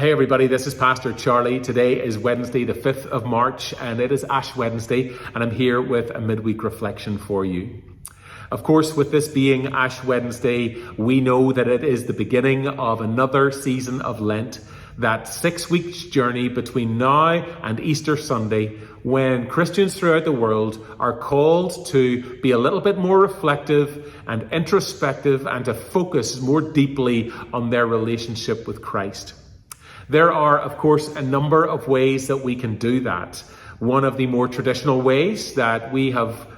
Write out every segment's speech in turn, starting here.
Hey everybody, this is Pastor Charlie. Today is Wednesday, the 5th of March, and it is Ash Wednesday, and I'm here with a midweek reflection for you. Of course, with this being Ash Wednesday, we know that it is the beginning of another season of Lent, that 6 weeks journey between now and Easter Sunday, when Christians throughout the world are called to be a little bit more reflective and introspective and to focus more deeply on their relationship with Christ. There are, of course, a number of ways that we can do that. One of the more traditional ways that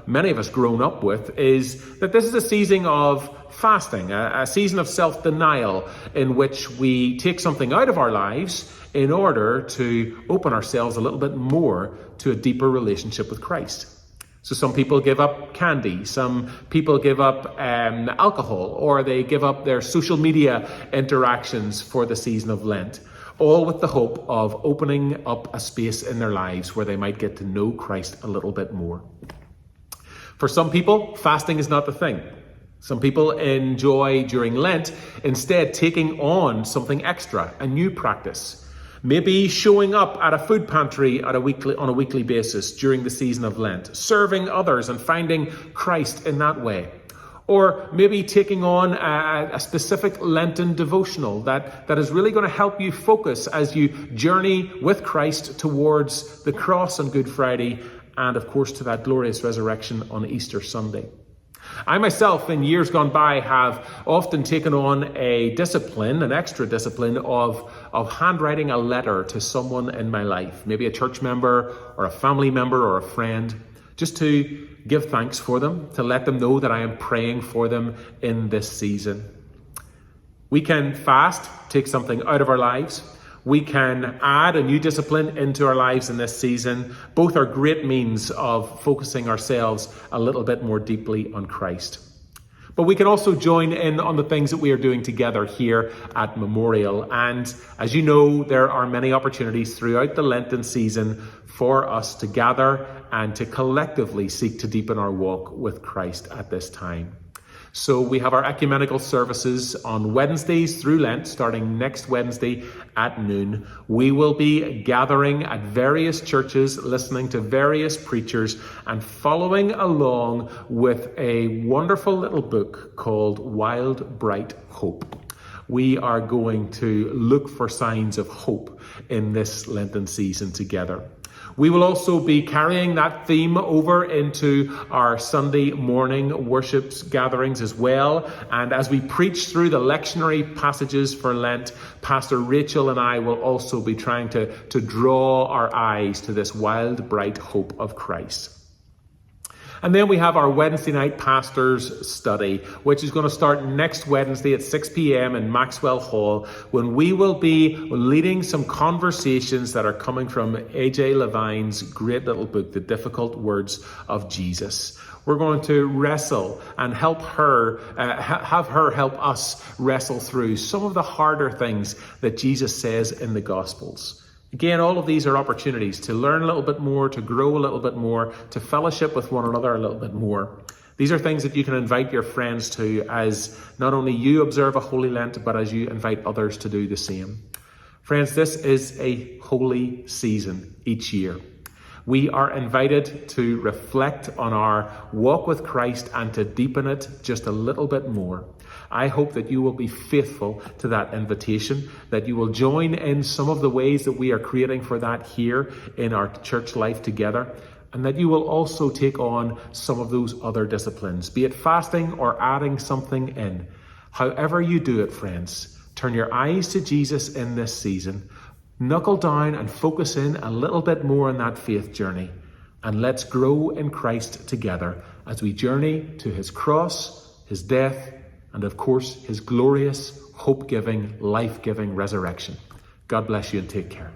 many of us grown up with, is that this is a season of fasting, a season of self-denial in which we take something out of our lives in order to open ourselves a little bit more to a deeper relationship with Christ. So some people give up candy, some people give up alcohol, or they give up their social media interactions for the season of Lent, all with the hope of opening up a space in their lives where they might get to know Christ a little bit more. For some people, fasting is not the thing. Some people enjoy during Lent instead taking on something extra, a new practice. Maybe showing up at a food pantry on a weekly basis during the season of Lent, serving others and finding Christ in that way. Or maybe taking on a specific Lenten devotional that is really going to help you focus as you journey with Christ towards the cross on Good Friday and, of course, to that glorious resurrection on Easter Sunday. I myself, in years gone by, have often taken on an extra discipline of handwriting a letter to someone in my life, maybe a church member or a family member or a friend, just to give thanks for them, to let them know that I am praying for them in this season. We can fast, take something out of our lives. We can add a new discipline into our lives in this season. Both are great means of focusing ourselves a little bit more deeply on Christ. But we can also join in on the things that we are doing together here at Memorial. And as you know, there are many opportunities throughout the Lenten season for us to gather and to collectively seek to deepen our walk with Christ at this time. So we have our ecumenical services on Wednesdays through Lent, starting next Wednesday at noon. We will be gathering at various churches, listening to various preachers, and following along with a wonderful little book called Wild, Bright Hope. We are going to look for signs of hope in this Lenten season together. We will also be carrying that theme over into our Sunday morning worship gatherings as well. And as we preach through the lectionary passages for Lent, Pastor Rachel and I will also be trying to draw our eyes to this wild, bright hope of Christ. And then we have our Wednesday night pastor's study, which is going to start next Wednesday at 6 p.m. in Maxwell Hall, when we will be leading some conversations that are coming from A.J. Levine's great little book, The Difficult Words of Jesus. We're going to wrestle and help her, have her help us wrestle through some of the harder things that Jesus says in the Gospels. Again, all of these are opportunities to learn a little bit more, to grow a little bit more, to fellowship with one another a little bit more. These are things that you can invite your friends to as not only you observe a Holy Lent, but as you invite others to do the same. Friends, this is a holy season each year. We are invited to reflect on our walk with Christ and to deepen it just a little bit more. I hope that you will be faithful to that invitation, that you will join in some of the ways that we are creating for that here in our church life together, and that you will also take on some of those other disciplines, be it fasting or adding something in. However you do it, friends, turn your eyes to Jesus in this season, knuckle down and focus in a little bit more on that faith journey, and let's grow in Christ together as we journey to his cross, his death, and of course, his glorious, hope-giving, life-giving resurrection. God bless you and take care.